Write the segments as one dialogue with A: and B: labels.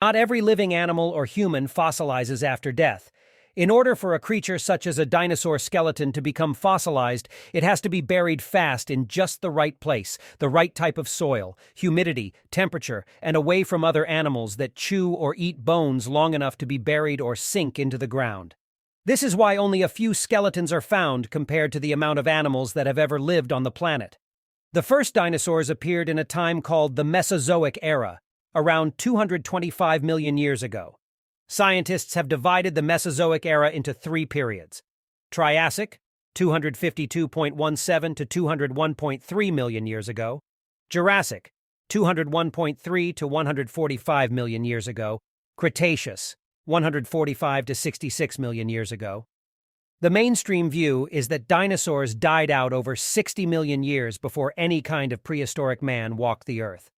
A: Not every living animal or human fossilizes after death. In order for a creature such as a dinosaur skeleton to become fossilized, it has to be buried fast in just the right place, the right type of soil, humidity, temperature, and away from other animals that chew or eat bones long enough to be buried or sink into the ground. This is why only a few skeletons are found compared to the amount of animals that have ever lived on the planet. The first dinosaurs appeared in a time called the Mesozoic era, around 225 million years ago. Scientists have divided the Mesozoic era into three periods. Triassic, 252.17 to 201.3 million years ago. Jurassic, 201.3 to 145 million years ago. Cretaceous, 145 to 66 million years ago. The mainstream view is that dinosaurs died out over 60 million years before any kind of prehistoric man walked the Earth.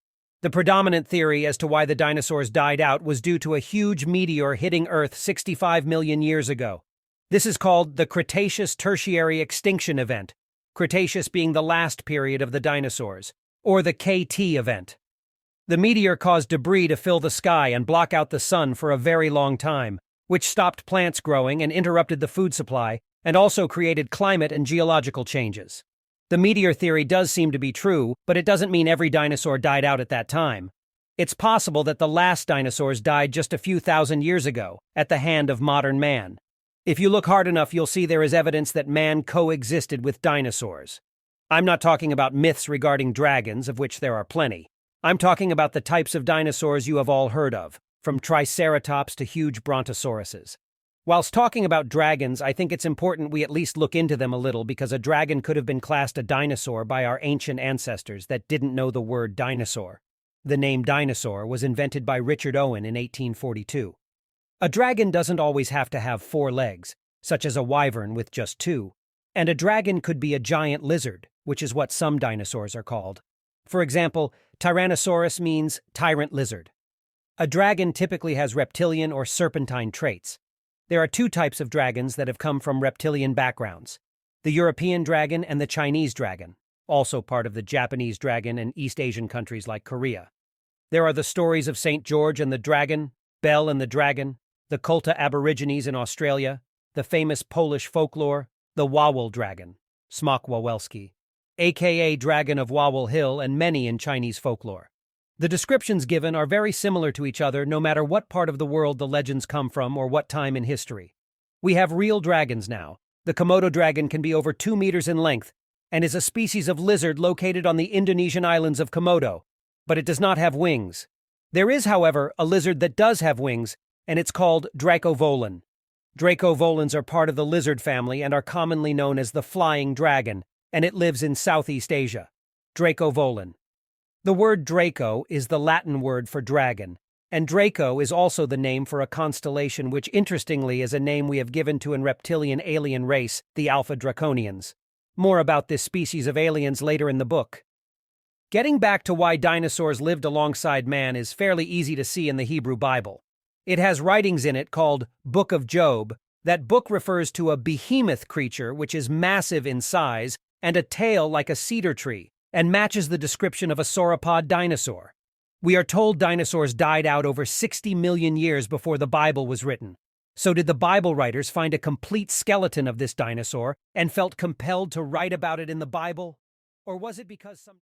A: The predominant theory as to why the dinosaurs died out was due to a huge meteor hitting Earth 65 million years ago. This is called the Cretaceous Tertiary Extinction Event, Cretaceous being the last period of the dinosaurs, or the KT event. The meteor caused debris to fill the sky and block out the sun for a very long time, which stopped plants growing and interrupted the food supply, and also created climate and geological changes. The meteor theory does seem to be true, but it doesn't mean every dinosaur died out at that time. It's possible that the last dinosaurs died just a few thousand years ago, at the hand of modern man. If you look hard enough, you'll see there is evidence that man coexisted with dinosaurs. I'm not talking about myths regarding dragons, of which there are plenty. I'm talking about the types of dinosaurs you have all heard of, from Triceratops to huge brontosauruses. Whilst talking about dragons, I think it's important we at least look into them a little because a dragon could have been classed a dinosaur by our ancient ancestors that didn't know the word dinosaur. The name dinosaur was invented by Richard Owen in 1842. A dragon doesn't always have to have 4 legs, such as a wyvern with just 2. And a dragon could be a giant lizard, which is what some dinosaurs are called. For example, Tyrannosaurus means tyrant lizard. A dragon typically has reptilian or serpentine traits. There are 2 types of dragons that have come from reptilian backgrounds: the European dragon and the Chinese dragon, also part of the Japanese dragon and East Asian countries like Korea. There are the stories of St. George and the dragon, Belle and the dragon, the Kulta Aborigines in Australia, the famous Polish folklore, the Wawel dragon, Smok Wawelski, aka Dragon of Wawel Hill, and many in Chinese folklore. The descriptions given are very similar to each other no matter what part of the world the legends come from or what time in history. We have real dragons now. The Komodo dragon can be over 2 meters in length and is a species of lizard located on the Indonesian islands of Komodo, but it does not have wings. There is, however, a lizard that does have wings, and it's called Dracovolan. Dracovolans are part of the lizard family and are commonly known as the flying dragon, and it lives in Southeast Asia. Dracovolan. The word Draco is the Latin word for dragon, and Draco is also the name for a constellation which interestingly is a name we have given to an reptilian alien race, the Alpha Draconians. More about this species of aliens later in the book. Getting back to why dinosaurs lived alongside man is fairly easy to see in the Hebrew Bible. It has writings in it called Book of Job. That book refers to a behemoth creature which is massive in size and a tail like a cedar tree, and matches the description of a sauropod dinosaur. We are told dinosaurs died out over 60 million years before the Bible was written. So did the Bible writers find a complete skeleton of this dinosaur and felt compelled to write about it in the Bible? Or was it because some